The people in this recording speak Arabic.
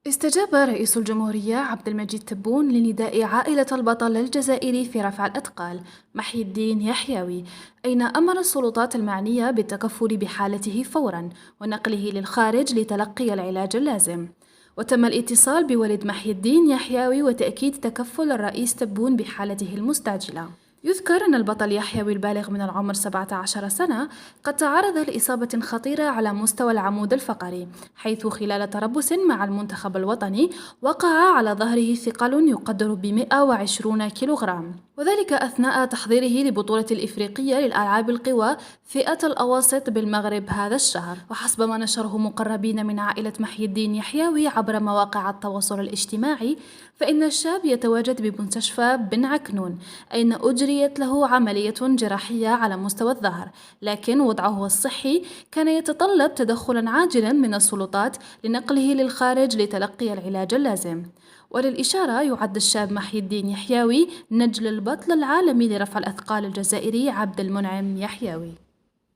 استجاب رئيس الجمهورية عبد المجيد تبون لنداء عائلة البطل الجزائري في رفع الأثقال محي الدين يحيوي، أين أمر السلطات المعنية بالتكفل بحالته فوراً ونقله للخارج لتلقي العلاج اللازم. وتم الاتصال بوالد محي الدين يحيوي وتأكيد تكفل الرئيس تبون بحالته المستعجلة. يذكر أن البطل يحيوي البالغ من العمر 17 سنة قد تعرض لإصابة خطيرة على مستوى العمود الفقري، حيث خلال تربص مع المنتخب الوطني وقع على ظهره ثقل يقدر ب 120 كيلوغرام، وذلك أثناء تحضيره لبطولة الإفريقية للألعاب القوى فئة الأواسط بالمغرب هذا الشهر. وحسب ما نشره مقربين من عائلة محي الدين يحيوي عبر مواقع التواصل الاجتماعي، فإن الشاب يتواجد بمستشفى بن عكنون، أين أجريت له عملية جراحية على مستوى الظهر، لكن وضعه الصحي كان يتطلب تدخلا عاجلا من السلطات لنقله للخارج لتلقي العلاج اللازم. وللإشارة يعد الشاب محي الدين يحيوي نجل البطل العالمي لرفع الأثقال الجزائري عبد المنعم يحيوي.